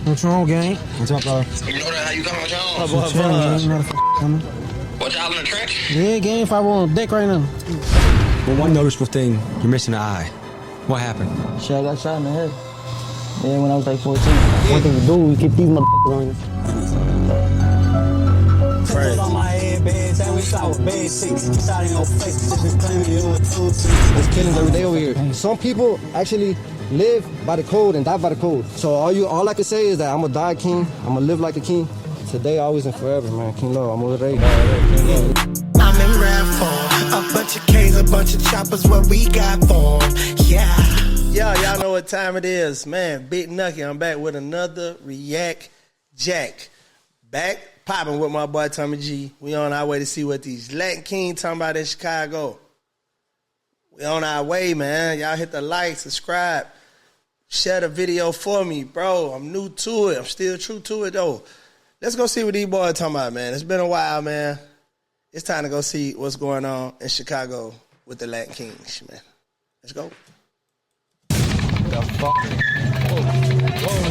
What's wrong, gang? What's up, brother? You know that how you coming, John? What's wrong, gang? You know the coming? What, y'all in the trench? Yeah, gang, if I were on deck right now. Well, one noticeable thing, you're missing an eye. What happened? Shit, I got shot in the head. Yeah, when I was like 14. One thing to do is keep these motherfuckers on you. Crazy. There's killings every day over here. Some people actually live by the code and die by the code. So all I can say is that I'm gonna die king. I'm gonna live like a king. Today, always, and forever, man. King Love, I'm ready. I'm in rap form. A bunch of K's, a bunch of choppers, what we got for 'em. Yeah. Y'all know what time it is, man. Big Knucky, I'm back with another React Jack. Back popping with my boy Tommy G. We on our way to see what these Latin Kings talking about in Chicago. We on our way, man. Y'all hit the like, subscribe, share the video for me, bro. I'm new to it. I'm still true to it, though. Let's go see what these boys talking about, man. It's been a while, man. It's time to go see what's going on in Chicago with the Latin Kings, man. Let's go. The fuck? Whoa.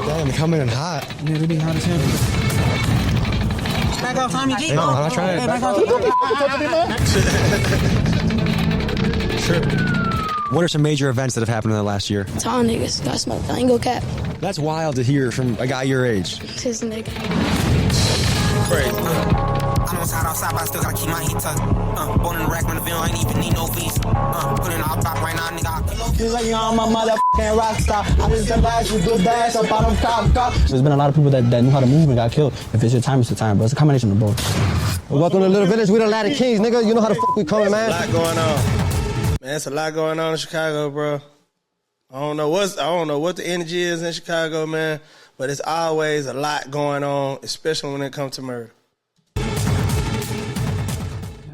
Damn, they're coming in hot. Yeah, they be hot as hell. Back off, Tommy G. No, I'm not trying to. Back off. What are some major events that have happened in the last year? Tall niggas got smoked. I ain't go cap. That's wild to hear from a guy your age. This nigga. Crazy. I'm on side outside, but I still gotta keep my heat tucked. Born in the rack, when the film, I ain't even need no visa. Pulling off top right now, nigga. Feel like you're on my motherfucking rock star. I just advise you good dash up on them cop. There's been a lot of people that knew how to move and got killed. If it's your time, it's your time, bro. It's a combination of both. Welcome to the little village. We the Latin Kings, nigga. You know how the fuck we coming, man. A lot going on. Man, it's a lot going on in Chicago, bro. I don't know what the energy is in Chicago, man, but it's always a lot going on, especially when it comes to murder.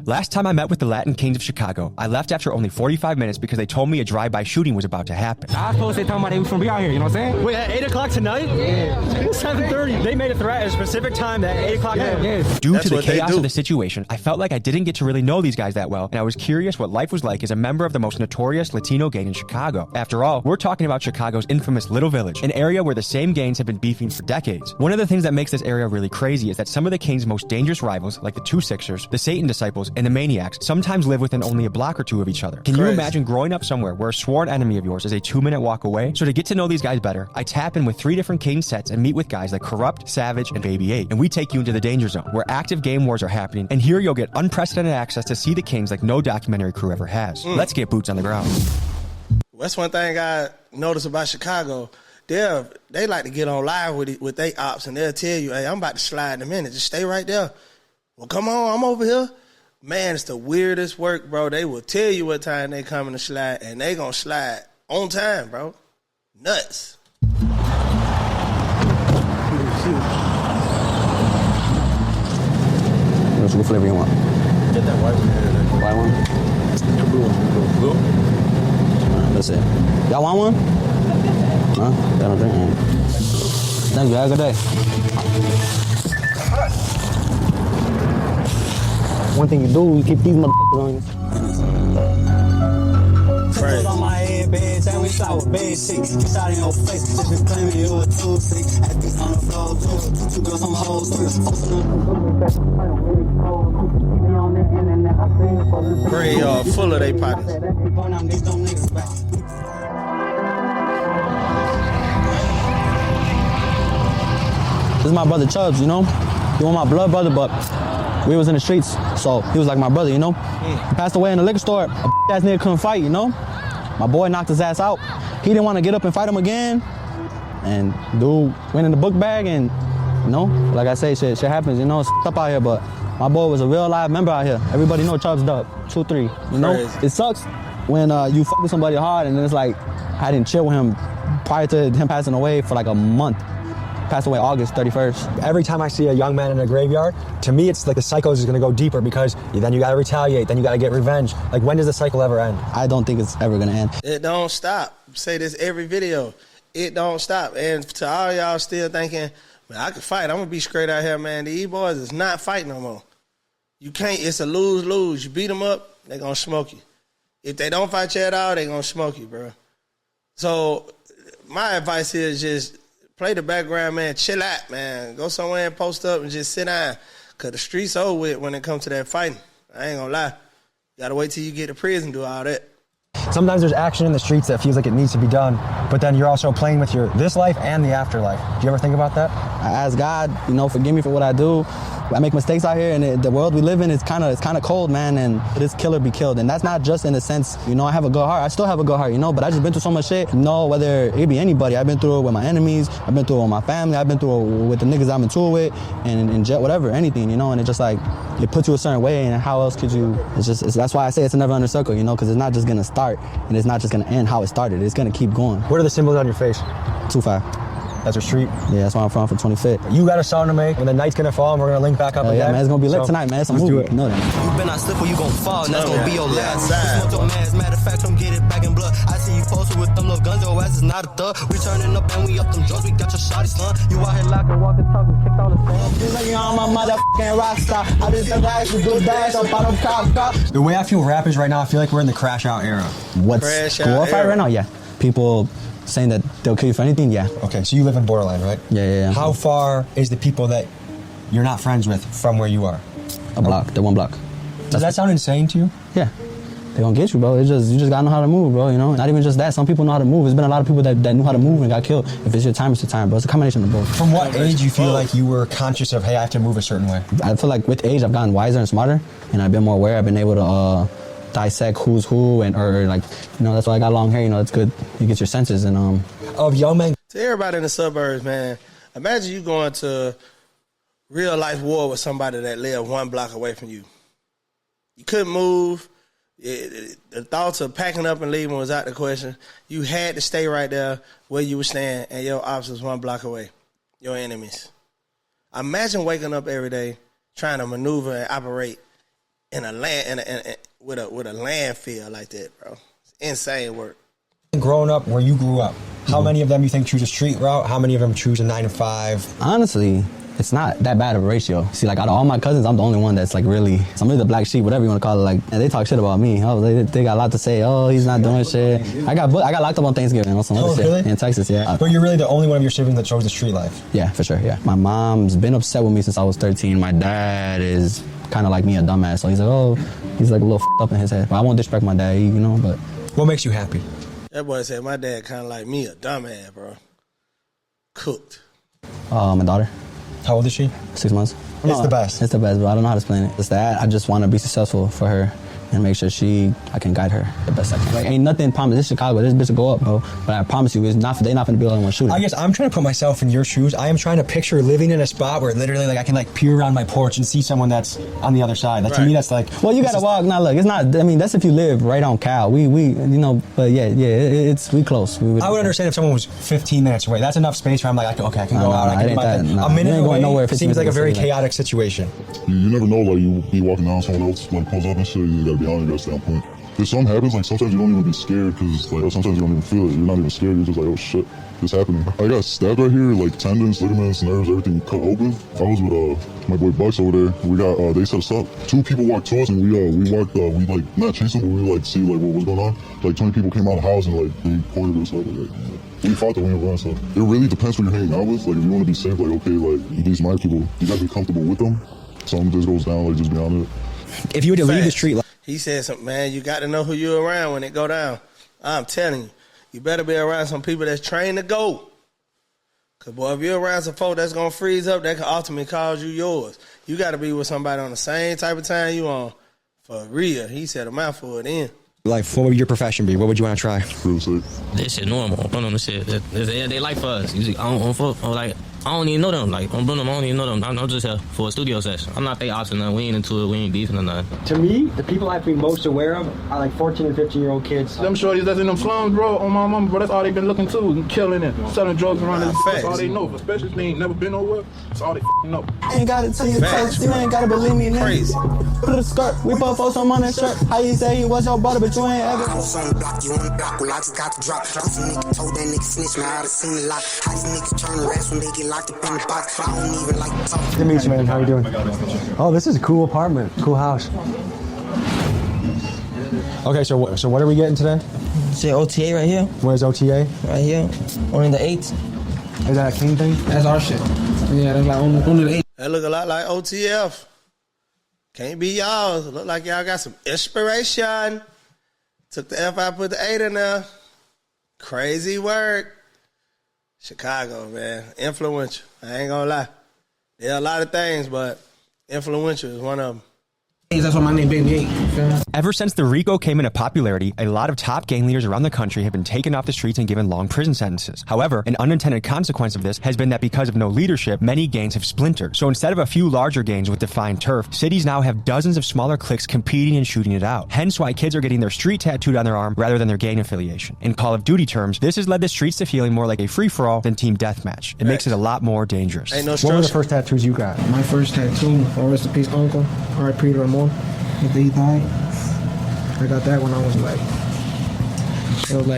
Last time I met with the Latin Kings of Chicago, I left after only 45 minutes because they told me a drive-by shooting was about to happen. I was supposed to say talking about they was gonna be out here, you know what I'm saying? Wait, at 8 o'clock tonight? Yeah. 7:30. They made a threat at a specific time at 8 o'clock. Yeah. Due That's to the what they chaos do. of the situation, I felt like I didn't get to really know these guys that well, and I was curious what life was like as a member of the most notorious Latino gang in Chicago. After all, we're talking about Chicago's infamous Little Village, an area where the same gangs have been beefing for decades. One of the things that makes this area really crazy is that some of the king's most dangerous rivals, like the Two Sixers, the Satan Disciples, and the Maniacs, sometimes live within only a block or two of each other. Can you Crazy. imagine growing up somewhere where a sworn enemy of yours is a 2-minute walk away? So to get to know these guys better, I tap in with 3 different King sets and meet with guys like Corrupt, Savage, and Baby 8. And we take you into the danger zone, where active game wars are happening, and here you'll get unprecedented access to see the Kings like no documentary crew ever has. Let's get boots on the ground. That's one thing I noticed about Chicago. They like to get on live with they ops, and they'll tell you, hey, I'm about to slide in a minute. Just stay right there. Well, come on, I'm over here. Man, it's the weirdest work, bro. They will tell you what time they coming to slide, and they gonna slide on time, bro. Nuts. What flavor you want? Get that white one. White one? The blue one. Blue? Alright, that's it. Y'all want one? Huh? Y'all don't drink one. Thank you. Have a good day. One thing you do is keep these motherfuckers on you. Crazy. On my head, bad time we saw a bad shit. Shot in your face, just been claiming you were too sick. At this on the floor, too. 2 girls on hoes, Pretty full of they pockets. This is my brother Chubbs, you know? He was my blood brother, but we was in the streets, so he was like my brother, you know? He passed away in the liquor store. A ass nigga couldn't fight, you know? My boy knocked his ass out. He didn't want to get up and fight him again. And dude went in the book bag and, you know, like I say, shit happens, you know? It's up out here, but my boy was a real live member out here. Everybody know Chubbs Dub, 2-3, you know? Crazy. It sucks when you fuck with somebody hard and then it's like, I didn't chill with him prior to him passing away for like a month. Passed away August 31st. Every time I see a young man in a graveyard, to me it's like the cycle is going to go deeper because then you got to retaliate, then you got to get revenge. Like, when does the cycle ever end? I don't think it's ever gonna end. It don't stop. Say this every video. It don't stop. And to all y'all still thinking, man, I can fight. I'm going to be straight out here, man. These boys is not fighting no more. You can't. It's a lose-lose. You beat them up, they going to smoke you. If they don't fight you at all, they going to smoke you, bro. So my advice here is just play the background, man. Chill out, man. Go somewhere and post up and just sit down. Because the streets over with when it comes to that fighting. I ain't gonna lie. You gotta wait till you get to prison to do all that. Sometimes there's action in the streets that feels like it needs to be done, but then you're also playing with this life and the afterlife. Do you ever think about that? I ask God, forgive me for what I do. I make mistakes out here, and the world we live in is kind of cold, man, and this killer be killed. And that's not just in the sense, I have a good heart. I still have a good heart, but I just been through so much shit. Whether it be anybody, I've been through it with my enemies, I've been through it with my family, I've been through it with the niggas I'm in tour with, and whatever, anything, and it just like, it puts you a certain way, and how else could you, that's why I say it's a never under circle, because it's not just gonna start, and it's not just gonna end how it started, it's gonna keep going. What are the symbols on your face? 2-5. That's your street? Yeah, that's where I'm from, for 25th. You got a song to make, when the night's gonna fall, and we're gonna link back up again. Yeah, man, it's gonna be lit tonight, man. It's a movie. Let's do it. No, that. You better not slip or you gon' fall, and that's gonna be your last. Smoke your mask, matter of fact, come get it back in blood. I see you posted with them little guns, your ass is not a thug. We turning up and we up them drugs, we got your shotty slung. You out here locking, walking, talking, kicked on the stand. You like you on my motherfucking rock star. I just said that you do dash up on them cop. The way I feel rap is right now, I feel like we're in the crash out era. What's glorified right now? Yeah. People saying that they'll kill you for anything, yeah. Okay, so you live in Borderline, right? Yeah. How far is the people that you're not friends with from where you are? A block, the 1 block. Does that sound insane to you? Yeah. They gonna get you, bro. You just gotta know how to move, bro, Not even just that. Some people know how to move. There's been a lot of people that knew how to move and got killed. If it's your time, it's your time, bro. It's a combination of both. From what age do you feel like you were conscious of, hey, I have to move a certain way? I feel like with age, I've gotten wiser and smarter, and I've been more aware. I've been able to dissect who's who, and that's why I got long hair. It's good. You get your senses and of young men. To everybody in the suburbs, man, imagine you going to real life war with somebody that lived 1 block away from you. You couldn't move. The thoughts of packing up and leaving was out the question. You had to stay right there where you were staying, and your ops was 1 block away. Your enemies. Imagine waking up every day trying to maneuver and operate in a land with a landfill like that, bro. It's insane work. Growing up where you grew up, how many of them you think choose a street route? How many of them choose a 9-to-5? Honestly, it's not that bad of a ratio. See, like out of all my cousins, I'm the only one that's like really, I'm really the black sheep, whatever you want to call it. Like, and they talk shit about me. They got a lot to say. Oh, he's not doing shit. I got locked up on Thanksgiving or some other shit really? in Texas. Yeah. But you're really the only one of your siblings that chose the street life. Yeah, for sure. Yeah. My mom's been upset with me since I was 13. My dad is kind of like me, a dumbass. So he's like a little up in his head. But I won't disrespect my dad, But what makes you happy? That boy said my dad kind of like me, a dumbass, bro. Cooked. My daughter. How old is she? 6 months. It's the best. It's the best, but I don't know how to explain it. It's that I just want to be successful for her and make sure I can guide her the best I can. Like, ain't nothing promised. This Chicago, this bitch will go up, bro. But I promise you, they're not going to be the only one shooting. I guess I'm trying to put myself in your shoes. I am trying to picture living in a spot where literally, like, I can like peer around my porch and see someone that's on the other side. Like, to me, that's like. Well, you gotta walk. Now, look, it's not. I mean, that's if you live right on Cal. We But yeah, we close. I would understand if someone was 15 minutes away. That's enough space where I'm like, okay, I can go out. I can do my thing. A minute away nowhere, seems like a very chaotic situation. You never know, like, you be walking down, someone else like pulls up and shit, you gotta be on your standpoint. If something happens, like, sometimes you don't even be scared, because, like, sometimes you don't even feel it. You're not even scared, you're just like, oh shit, this happening. I got stabbed right here, like, tendons, ligaments, nerves, everything cut open. I was with my boy Bucks over there. We got, they set us up. 2 people walked to us, and we walked, we like, not chased them, but we like, see, like, what was going on. Like, 20 people came out of the house, and, like, they pointed us up, like, we fought the way around, so it really depends who you're hanging out with. Like, if you want to be safe, like, okay, like, these my people, you gotta be comfortable with them. Something just goes down, like, just be on it. If you were to leave the street, he said something, man, you got to know who you're around when it go down. I'm telling you, you better be around some people that's trained to go. Because, boy, if you're around some folk that's going to freeze up, that can ultimately cause you yours. You got to be with somebody on the same type of time you on. For real. He said a mouthful then. Like, what would your profession be? What would you want to try? This shit normal. I don't know shit. They like for us. I don't even know them. Like, on Bruno, I don't even know them. I'm just here for a studio session. I'm not they ops or nothing. We ain't into it. We ain't beefing or nothing. To me, the people I've been most aware of are like 14 and 15-year-old kids. Them shorties that's in them slums, bro, on my mama, bro, that's all they been looking to. Killing it, selling drugs around it. That's all they know. Especially if they ain't never been nowhere. That's all they know. Ain't gotta tell you text, you ain't gotta believe me, nigga. Crazy. Put a skirt, we both for some on that shirt. How you say he was your brother, but you ain't ever. I was on the block, you on the block, well, I just got the drop. Pussy nigga told that nigga snitch, man, I done seen a lot. How these niggas turn rats when they get locked up in the box. I don't even like to talk. Good to meet you, man. How you doing? Oh, this is a cool apartment, cool house. Okay, so what are we getting today? Say OTA right here. Where's OTA? Right here. Only the 8th. Is that a king thing? That's our shit. Yeah, that's like only the 8. That look a lot like OTF. Can't be y'all. Look like y'all got some inspiration. Took the F out, put the 8 in there. Crazy work. Chicago, man. Influential. I ain't gonna lie. There are a lot of things, but influential is one of them. That's why my name Baby 8. Ever since the RICO came into popularity, a lot of top gang leaders around the country have been taken off the streets and given long prison sentences. However, an unintended consequence of this has been that because of no leadership, many gangs have splintered. So instead of a few larger gangs with defined turf, cities now have dozens of smaller cliques competing and shooting it out. Hence why kids are getting their street tattooed on their arm rather than their gang affiliation. In Call of Duty terms, this has led the streets to feeling more like a free-for-all than team deathmatch. It makes it a lot more dangerous. Ain't no What were the first tattoos you got? My first tattoo, rest in peace, Uncle, R.I.P. to Ramon. After he died, I got that when I was like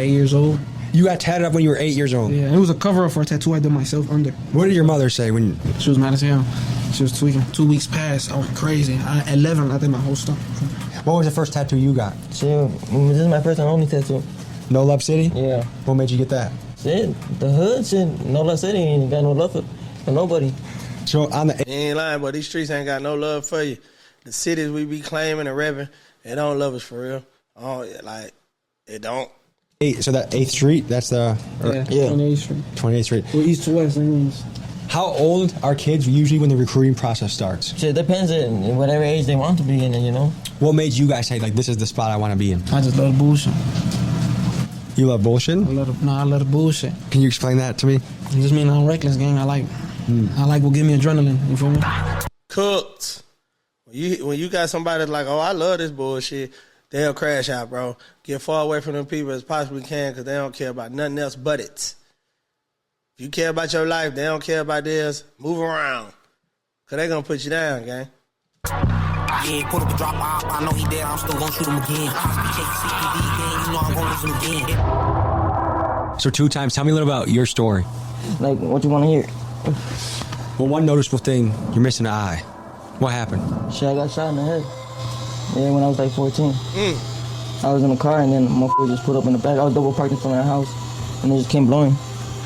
8 years old. You got tatted up when you were 8 years old? Yeah, it was a cover-up for a tattoo I did myself under. What did your mother say when... She was mad as hell. She was tweaking. 2 weeks passed. I went crazy. At 11, I did my whole stuff. What was the first tattoo you got? Shit, this is my first and only tattoo. No Love City? Yeah. What made you get that? Shit, the hood shit. No Love City ain't got no love for nobody. So on the... You ain't lying, but these streets ain't got no love for you. The cities we be claiming and repping, they don't love us for real. Oh, like, they don't. So that 8th Street, that's the... Yeah, 28th Street. 28th Street. Well, east to west, that means. How old are kids usually when the recruiting process starts? Shit, depends on whatever age they want to be in, you know? What made you guys say, like, this is the spot I want to be in? I just love bullshit. You love bullshit? I love the bullshit. Can you explain that to me? It just mean I'm reckless, gang. I like what give me adrenaline. You feel me? Cooked. When you got somebody that's like, oh, I love this bullshit, they'll crash out, bro. Get far away from them people as possibly can because they don't care about nothing else but it. If you care about your life, they don't care about theirs, move around. Because they're going to put you down, gang. Yeah, put up a drop out. I know he dead. I'm still going to shoot him again. CPD again. You know I'm going to listen again. So 2 times. Tell me a little about your story. Like, what you want to hear? Well, one noticeable thing, you're missing an eye. What happened? Shit, I got shot in the head. Yeah, when I was like 14. I was in the car and then my foot just put up in the back. I was double parked in front of the house and it just came blowing.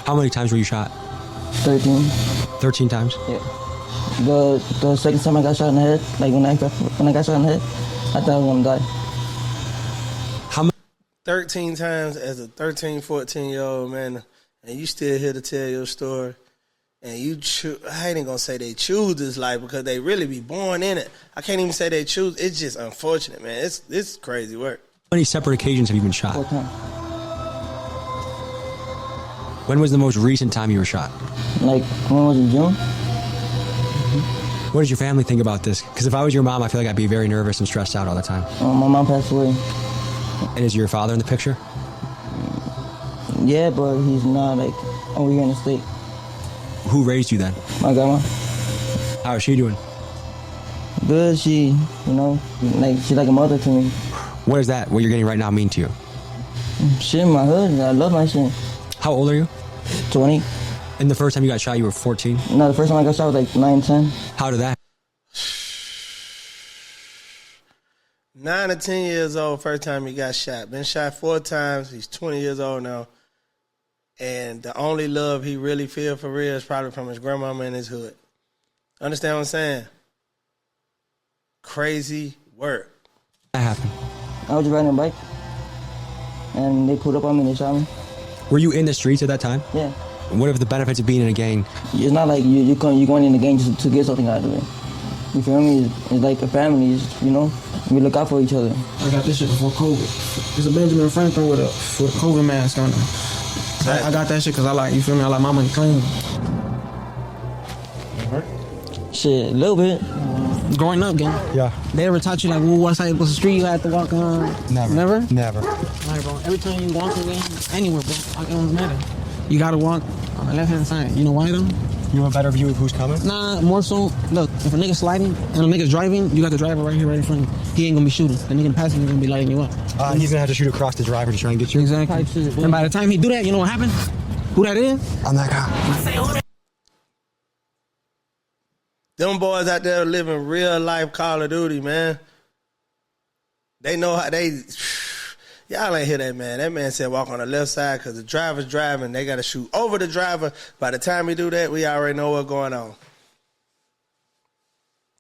How many times were you shot? 13. 13 times? Yeah. The second time I got shot in the head, like when I got shot in the head, I thought I was gonna die. How many? 13 times as a 13, 14-year-old, man, and you still here to tell your story. And I ain't gonna say they choose this life because they really be born in it. I can't even say they choose. It's just unfortunate, man. It's crazy work. How many separate occasions have you been shot? 4 times. When was the most recent time you were shot? Like, when was it, June? What does your family think about this? Because if I was your mom, I feel like I'd be very nervous and stressed out all the time. My mom passed away. And is your father in the picture? Yeah, but he's not, like, over here in the state. Who raised you then? My grandma. How is she doing? Good, she, you know, like, she's like a mother to me. What is that, what you're getting right now, mean to you? Shit, my hood, I love my shit. How old are you? 20. And the first time you got shot, you were 14? No, the first time I got shot was like 9, 10. How did that? 9 or 10 years old, first time he got shot. Been shot 4 times. He's 20 years old now. And the only love he really feel for real is probably from his grandmama and his hood. Understand what I'm saying? Crazy work. What happened? I was just riding a bike. And they pulled up on me and they shot me. Were you in the streets at that time? Yeah. What are the benefits of being in a gang? It's not like you're going in the gang just to get something out of it. You feel me? It's like a family, you know? We look out for each other. I got this shit before COVID. It's a Benjamin Franklin with a COVID mask on it. I got that shit because I like, you feel me? I like my money clean. Shit, a little bit. Growing up, gang. Yeah. They ever taught you like, what side was the street you had to walk on? Never. Never? Never. Like, bro, every time you walk again, anywhere, bro, it don't matter. You gotta walk on the left-hand side. You know why, though? You have a better view of who's coming? Nah, more so, look, if a nigga's sliding and a nigga's driving, you got the driver right here, right in front of you. He ain't gonna be shooting. The nigga in the passenger gonna be lighting you up. He's gonna have to shoot across the driver to try and get you? Exactly. And by the time he do that, you know what happened? Who that is? I'm that guy. Them boys out there living real life Call of Duty, man. They know how Y'all ain't hear that man. That man said walk on the left side because the driver's driving. They got to shoot over the driver. By the time we do that, we already know what's going on.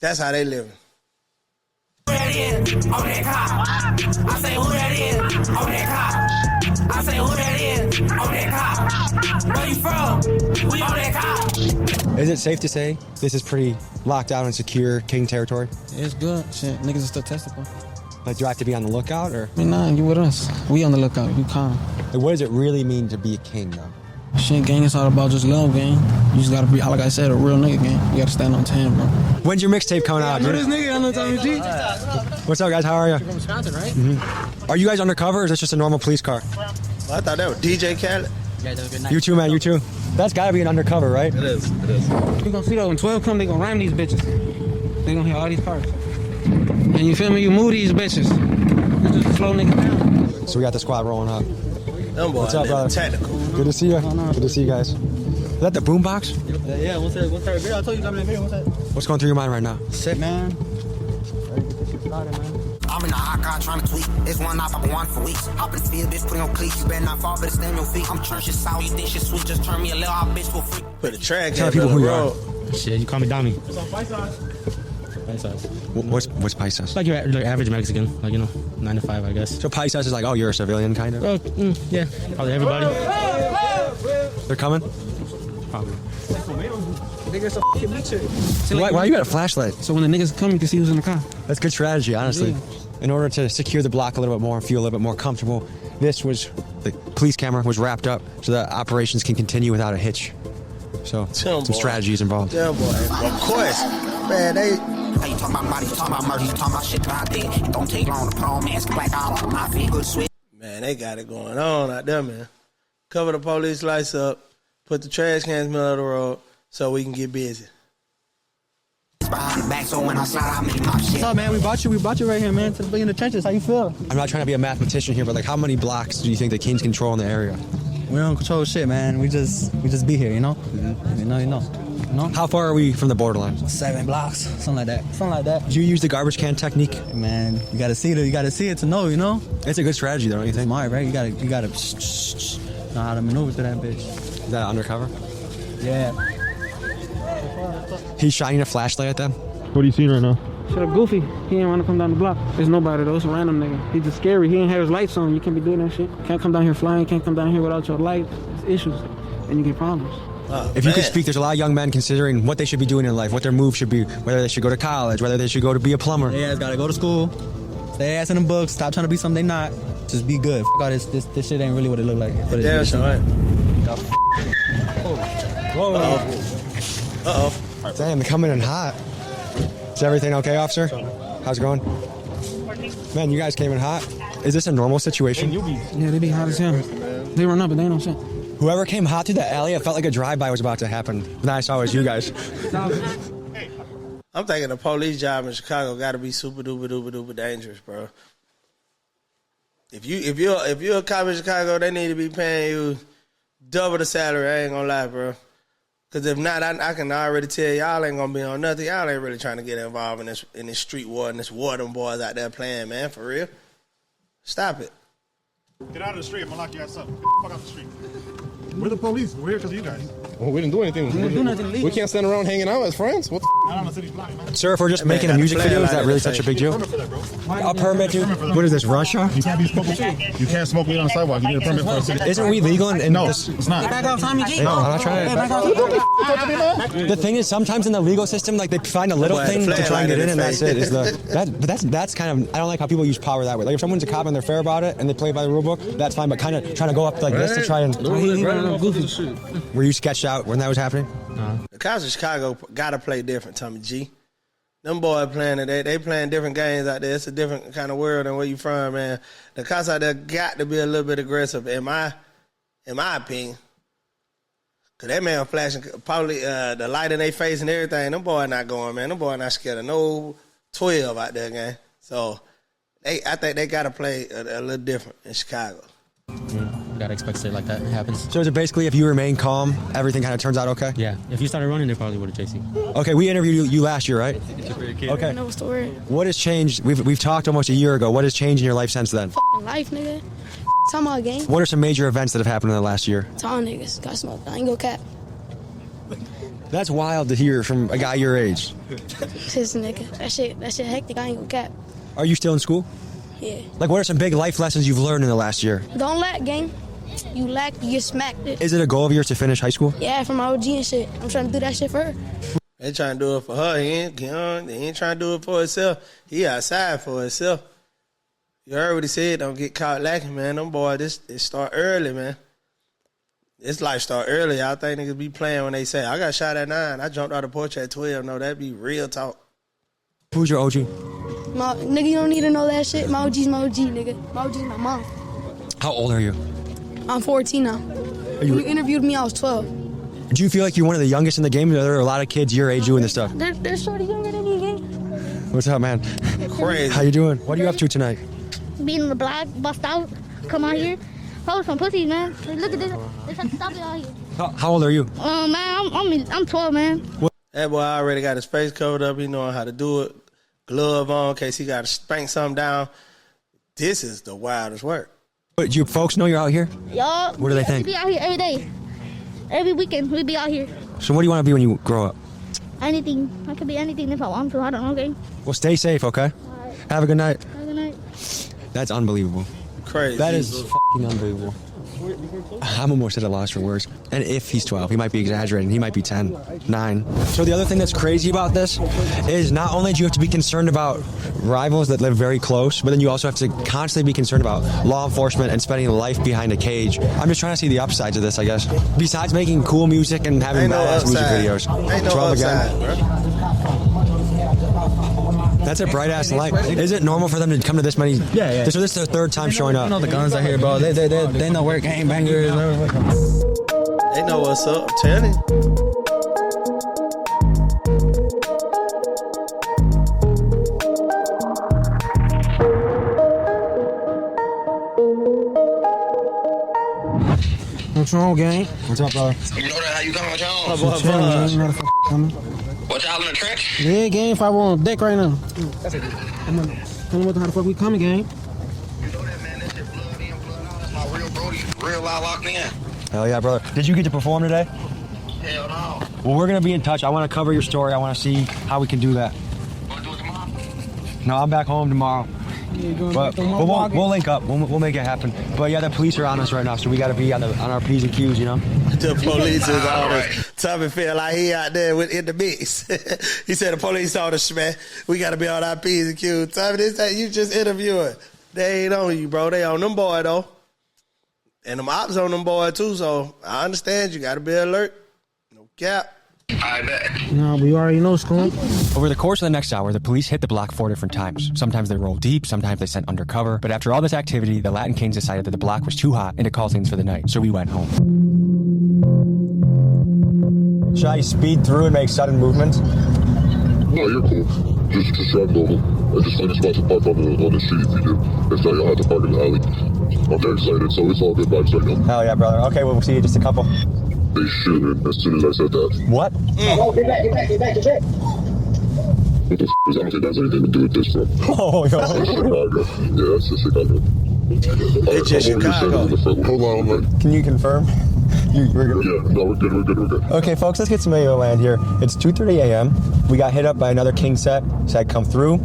That's how they living. Who that is? On that cop. I say who that is? On that cop. I say who that is? On that cop. Where you from? We on that cop. Is it safe to say this is pretty locked down and secure King territory? It's good. Shit, niggas are statistical. Like, do I have to be on the lookout, or? I mean, nah, you with us. We on the lookout. You calm. Like, what does it really mean to be a king, though? Shit, gang, it's all about just love, gang. You just gotta be, like I said, a real nigga, gang. You gotta stand on 10, bro. When's your mixtape coming out, dude? This nigga, I know Tommy G. What's up, guys? How are you? You're from Wisconsin, right? Mm-hmm. Are you guys undercover, or is this just a normal police car? Well, I thought that was DJ Khaled. You guys have a good night. You too, man. You too. That's gotta be an undercover, right? It is. It is. You gonna see that when 12 come, they gonna ram these bitches. They gonna hear all these cars. And you feel me? You move these bitches. You just slow niggas down. So we got the squad rolling up. What's up, brother? Tactical. Good to see you. Good to see you guys. Is that the boombox? Yeah, what's that video? I told you to come in the video. What's that? What's going through your mind right now? Sick, man. I'm in the hot car trying to tweet. It's one off, I've been one for weeks. Hop in the field, bitch, put on cleats. You better not fall, better stand on your feet. I'm church shit sour, you think shit sweet. Just turn me a little hot bitch for free. Put a track Tell people who you are. Shit, you call me Dami. What's Paisas? Like your average Mexican, like, 9 to 5, I guess. So Paisas is like, oh, you're a civilian, kind of? Yeah, probably everybody. They're coming? Probably. Why you got a flashlight? So when the niggas come, you can see who's in the car. That's good strategy, honestly. Yeah. In order to secure the block a little bit more and feel a little bit more comfortable, the police camera was wrapped up so that operations can continue without a hitch. So some strategies involved. Yeah, boy. Of course. Man, they... Hey, you talking about body, you talking about murder, you talking about shit that I did. It don't take long to put on mask, black out on my feet, good sweat. Man, they got it going on out there, man. Cover the police lights up, put the trash cans middle of the road so we can get busy. Behind the back, so when I slide, I make my shit. What's up, man? We brought you right here, man, to be in the trenches. How you feel? I'm not trying to be a mathematician here, but like, how many blocks do you think the Kings control in the area? We don't control shit, man. We just be here, you know? Mm-hmm. You know. How far are we from the borderline? 7 blocks, something like that. Do you use the garbage can technique? Man, you gotta see it to know, you know? It's a good strategy, though, don't you think? Smart, right? You gotta know how to maneuver through that bitch. Is that undercover? Yeah. He's shining a flashlight at them. What are you seeing right now? Shut up, Goofy. He ain't want to come down the block. There's nobody though. It's a random nigga. He's just scary. He ain't have his lights on. You can't be doing that shit. Can't come down here flying. Can't come down here without your light. It's issues, and you get problems. If you could speak, there's a lot of young men considering what they should be doing in life, what their move should be, whether they should go to college, whether they should go to be a plumber. Yeah, gotta go to school. Stay ass in the books. Stop trying to be something they not. Just be good. F all this shit ain't really what it look like. But Yeah, that's right. Whoa. Uh-oh. Damn, they're coming in hot. Is everything okay, officer? How's it going? Man, you guys came in hot. Is this a normal situation? Yeah, they be hot as hell. They run up, but they ain't no shit. Whoever came hot through the alley, it felt like a drive-by was about to happen. Then I saw it was you guys. I'm thinking the police job in Chicago got to be super duper dangerous, bro. If you're a cop in Chicago, they need to be paying you double the salary. I ain't gonna lie, bro. Because if not, I can already tell y'all ain't gonna be on nothing. Y'all ain't really trying to get involved in this street war and this war them boys out there playing, man. For real, stop it. Get out of the street. I'm gonna lock your ass up. Fuck out the street. We're the police. We're here because of you guys. Well, we didn't do anything. We didn't do nothing illegal. We can't stand around hanging out as friends. What the Not on the city's block, man. Sir, if we're just making a music video, is that really such a big deal? A permit, dude? What is this, Russia? You can't be smoking weed. You can't smoke weed on the sidewalk. You need a permit for a city. Isn't weed legal in No, this? it's not. Back off, Tommy G. No, I'm not trying to. The thing is, sometimes in the legal system, like they find a little thing to try and get in, and that's it. That's kind of. I don't like how people use power that way. Like if someone's a cop and they're fair about it and they play by the rule book, that's fine. But kind of trying to go up like this to try and. Were you sketched out when that was happening? The cops in Chicago gotta play different, Tommy G. Them boys playing it. They playing different games out there. It's a different kind of world than where you from, man. The cops out there got to be a little bit aggressive, in my opinion. Cause that man flashing probably the light in their face and everything. Them boys not going, man. Them boys not scared of no 12 out there, gang. So I think they gotta play a little different in Chicago. Yeah. gotta expect shit like that happens. So is it basically if you remain calm, everything kind of turns out okay? Yeah. If you started running, they probably would have chased you. Okay, we interviewed you last year, right? Okay. No story. What has changed? We've talked almost a year ago. What has changed in your life since then? Fucking life, nigga. Talking about game. What are some major events that have happened in the last year? Tall niggas got smoked. I ain't go cap. That's wild to hear from a guy your age. This nigga. That shit hectic. I ain't go cap. Are you still in school? Yeah. Like, what are some big life lessons you've learned in the last year? Don't lack, gang. You lack, you get smacked. Is it a goal of yours to finish high school? Yeah, from my OG and shit. I'm trying to do that shit for her. They trying to do it for her. He ain't trying to do it for himself. He outside for himself. You heard what he said. Don't get caught lacking, man. Them boys, it start early, man. This life start early. I think niggas be playing when they say, I got shot at 9. I jumped out the porch at 12. No, that be real talk. Who's your OG? Nigga, you don't need to know that shit. My OG's my OG, nigga. My OG's my mom. How old are you? I'm 14 now. When you interviewed me, I was 12. Do you feel like you're one of the youngest in the game? Or are there a lot of kids your age doing this stuff? They're sort of younger than me, gang. What's up, man? Crazy. How you doing? What are you up to tonight? Being on the block, bust out, come out here. Hold some pussies, man. Look at this. They're trying to stop it out here. How old are you? Man, I'm 12, man. That boy already got his face covered up. He knowing how to do it. Glove on in case he got to spank something down. This is the wildest work. But do you folks know you're out here? Y'all. What do they think? We be out here every day. Every weekend, we be out here. So what do you want to be when you grow up? Anything. I could be anything if I want to. I don't know, okay? Well, stay safe, okay? Right. Have a good night. Have a good night. That's unbelievable. Crazy. That is fucking unbelievable. I'm almost at a loss for words. And if he's 12, he might be exaggerating. He might be 10, 9. So the other thing that's crazy about this is not only do you have to be concerned about rivals that live very close, but then you also have to constantly be concerned about law enforcement and spending life behind a cage. I'm just trying to see the upsides of this, I guess. Besides making cool music and having badass music videos. Ain't no 12 upside, again. bro. That's a bright ass light. Is it normal for them to come to this many? Yeah. So this is their third time showing up. You know the guns out here, bro. They know where gangbangers. They know what's up. I'm telling you. What's wrong, gang? What's up, brother? You know that how you coming, Jones? What's wrong, man? You know the fuck coming. What y'all in the trench? Yeah, gang, if I were on deck right now. Come on, what the how the fuck we coming, gang? You know that, man. That shit blood in, blood out. That's my real brody. Real live locked in. Hell yeah, brother. Did you get to perform today? Hell no. Well, we're going to be in touch. I want to cover your story. I want to see how we can do that. Want to do it tomorrow? No, I'm back home tomorrow. But we'll link up. We'll make it happen. But yeah, the police are on us right now, so we got to be on our P's and Q's, you know? The police is on us. Tommy feel like he out there in the mix. He said the police on us, man. We got to be on our P's and Q's. Tommy, this that you just interviewing. They ain't on you, bro. They on them boy, though. And them ops on them boy, too, so I understand you got to be alert. No cap. I bet. No, but you already know, Scum. Over the course of the next hour, the police hit the block 4 different times. Sometimes they rolled deep, sometimes they sent undercover. But after all this activity, the Latin Kings decided that the block was too hot and to call things for the night. So we went home. Should I speed through and make sudden movements? No, you're cool. Just drive normal. I just find a spot to park on the street if you do. If not, you'll have to park in the alley. I'm very excited, so it's all good vibes right now. Hell yeah, brother. Okay, we'll see you in just a couple. They should, as soon as I said that. What? Oh, get back. What the f*** is, I don't think that's anything to do with this, bro. Oh, yo. That's Chicago. Yeah, that's just Chicago. It's just Chicago. Hold on. Can you confirm? We're good? Yeah, no, we're good. Okay, folks, let's get some radio land here. It's 2:30 a.m. We got hit up by another King set. Said come through.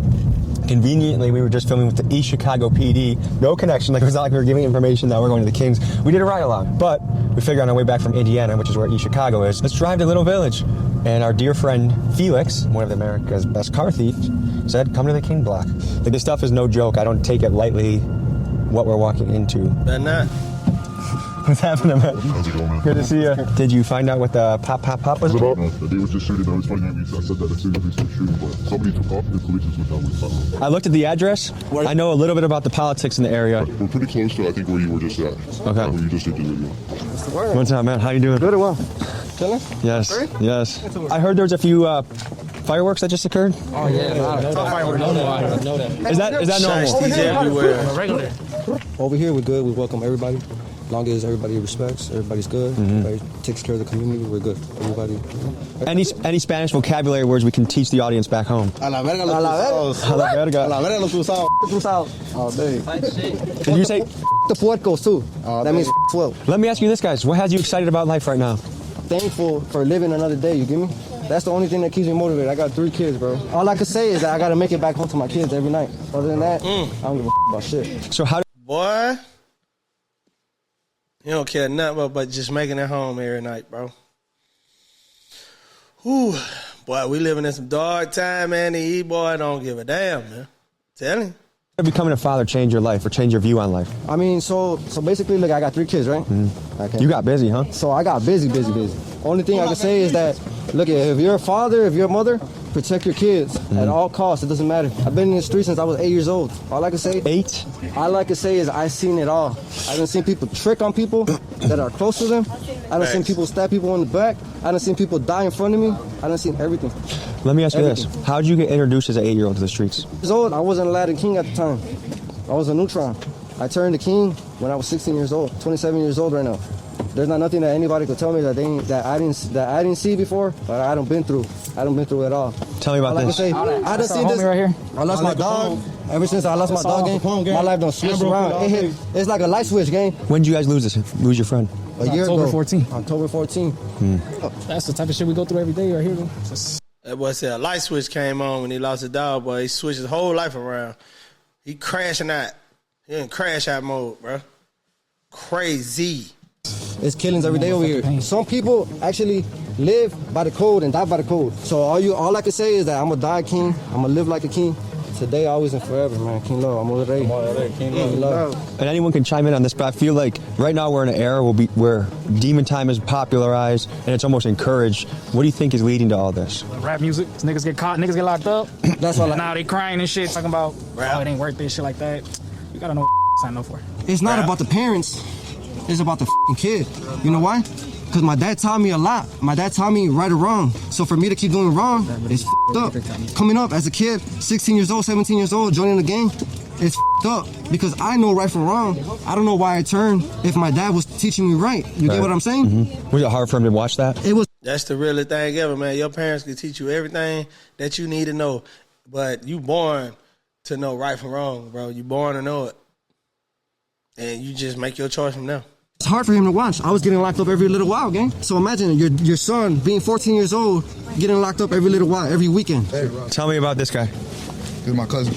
Conveniently, we were just filming with the East Chicago PD. No connection. Like, it was not like we were giving information that we're going to the Kings. We did a ride-along, but we figured on our way back from Indiana, which is where East Chicago is, let's drive to Little Village. And our dear friend Felix, one of America's best car thieves, said, come to the King block. Like, this stuff is no joke. I don't take it lightly what we're walking into. Better not. What's happening, man? How's it going, man? Good to see you. Did you find out what the pop was about? They was just shooting. It's funny, I said that as soon as they started shooting, but somebody took off and the police just went down with it. I looked at the address. I know a little bit about the politics in the area. We're pretty close to, I think, where you were just at. Okay. Where you just did the video. What's up, man? How you doing? Good or well? Chilling? Yes. Yes. I heard there was a few fireworks that just occurred. Oh, yeah. Fireworks. I know that. Is that normal? Everywhere. Over here, we're good. We welcome everybody. As long as everybody respects, everybody's good, everybody takes care of the community, we're good. Everybody. Any Spanish vocabulary words we can teach the audience back home? A la verga los cruzados. A la verga. A la verga los cruzados. Cruzado. All day. Did you say the puercos too? That means 12. Let me ask you this, guys. What has you excited about life right now? Thankful for living another day, you get me? That's the only thing that keeps me motivated. I got 3 kids, bro. All I can say is that I gotta make it back home to my kids every night. Other than that, I don't give a about shit. So how Boy, you don't care nothing about just making it home every night, bro. Whew. Boy, we living in some dark time, man. The boy don't give a damn, man. Tell him. Becoming a father change your life or change your view on life? I mean, so basically, look, I got 3 kids, right? Okay. You got busy, huh? So I got busy. Only thing I can say is that, look, if you're a father, if you're a mother, protect your kids at all costs. It doesn't matter. I've been in the street since I was 8 years old. All I can say, 8? All I can say is I've seen it all. I done seen people trick on people that are close to them. I done seen people stab people in the back. I done seen people die in front of me. I done seen everything. Let me ask you this. How did you get introduced as an 8-year-old to the streets? I wasn't Aladdin King at the time. I was a neutron. I turned the king when I was 16 years old, 27 years old right now. There's not nothing that anybody could tell me that I didn't see before, but I done been through. I done been through it all. Tell me about this. I done seen this. Right here. I lost my dog. Ever since I lost my dog, my life done switched around. It's like a light switch, game. When did you guys lose your friend? A year ago. October 14. October 14. That's the type of shit we go through every day right here, though. That boy said a light switch came on when he lost his dog, boy. He switched his whole life around. He crashing out. He in crash out mode, bro. Crazy. It's killings every day over here. Some people actually live by the code and die by the code. So all I can say is that I'm gonna die king. I'm gonna live like a king. Today, always, and forever, man. King Love. I'm already. King Love. And anyone can chime in on this, but I feel like right now we're in an era where demon time is popularized and it's almost encouraged. What do you think is leading to all this? Rap music. Niggas get caught. Niggas get locked up. That's all. Now they crying and shit, talking about, oh, it ain't worth this shit like that. You gotta know what sign up for. It's not about the parents. It's about the f***ing kid. You know why? Because my dad taught me a lot. My dad taught me right or wrong. So for me to keep doing wrong, it's f***ed up. Coming up as a kid, 16 years old, 17 years old, joining the gang, it's f***ed up. Because I know right from wrong. I don't know why I turned if my dad was teaching me right. You get what I'm saying? Was it hard for him to watch that? It was. That's the realest thing ever, man. Your parents can teach you everything that you need to know. But you born to know right from wrong, bro. You born to know it. And you just make your choice from now. It's hard for him to watch. I was getting locked up every little while, gang. So imagine your son being 14 years old, getting locked up every little while, every weekend. Tell me about this guy. He's my cousin.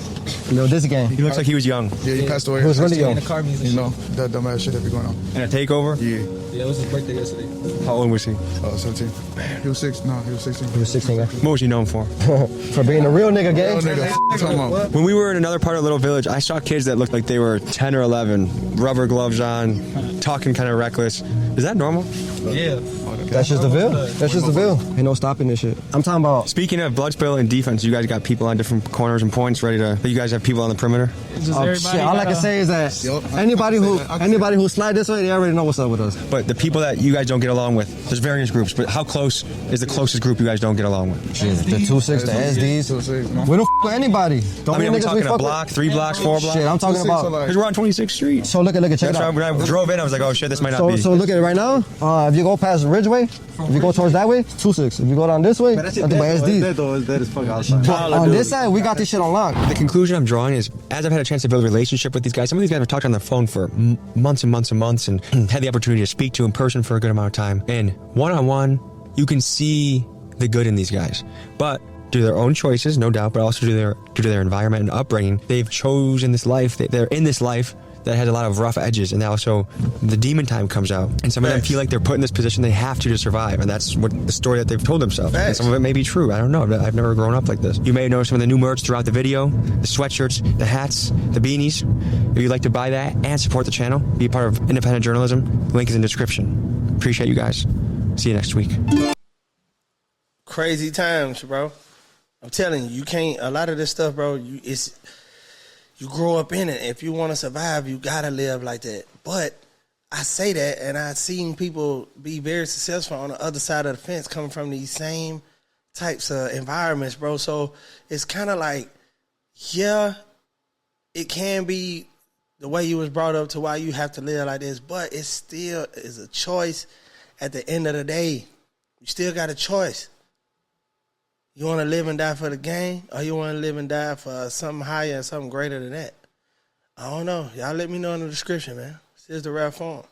You know, this gang. He looks like he was young. Yeah, he passed away. He was really young. You know, that dumbass shit that be going on. And a takeover? Yeah. Yeah, it was his birthday yesterday. How old was he? 17. He was 6. No, he was 16. He was 16, guy. What was he known for? For being a real nigga, gang. Real nigga. Talking about. When we were in another part of Little Village, I saw kids that looked like they were 10 or 11, rubber gloves on, talking kind of reckless. Is that normal? Yeah. That's just the Ville. That's just the Ville. Ain't no stopping this shit. I'm talking about. Speaking of blood spill and defense, you guys got people on different corners and points ready to. You guys have people on the perimeter. Oh, shit. All I can say is that anybody who slide this way, they already know what's up with us. But the people that you guys don't get along with, there's various groups. But how close is the closest group you guys don't get along with? Shit, the 2-6, the SDs. We don't f with anybody. I mean, are we talking a block, 3 blocks, 4 blocks? Shit, I'm talking about. Because we're on 26th Street. So look at check it out. When I drove in, I was like, oh shit, this might not be. So look at it right now. If you go past Ridgeway, if you go towards that way, 2-6. If you go down this way, I think by SD. On this side, we got this shit on lock. The conclusion I'm drawing is, as I've had a chance to build a relationship with these guys, some of these guys have talked on the phone for months and months and months and had the opportunity to speak to in person for a good amount of time. And one-on-one, you can see the good in these guys. But due to their own choices, no doubt, but also due to their environment and upbringing, they've chosen this life. They're in this life that has a lot of rough edges, and also the demon time comes out, and some of them feel like they're put in this position they have to survive, and that's what the story that they've told themselves. And some of it may be true. I don't know. I've never grown up like this. You may have noticed some of the new merch throughout the video, the sweatshirts, the hats, the beanies. If you'd like to buy that and support the channel, be a part of independent journalism, link is in the description. Appreciate you guys. See you next week. Crazy times, bro. I'm telling you, you can't. A lot of this stuff, bro. You grow up in it. If you want to survive, you got to live like that. But I say that, and I've seen people be very successful on the other side of the fence coming from these same types of environments, bro. So it's kind of like, yeah, it can be the way you was brought up to why you have to live like this, but it still is a choice at the end of the day. You still got a choice. You want to live and die for the game, or you want to live and die for something higher and something greater than that? I don't know. Y'all let me know in the description, man. This is the rap form.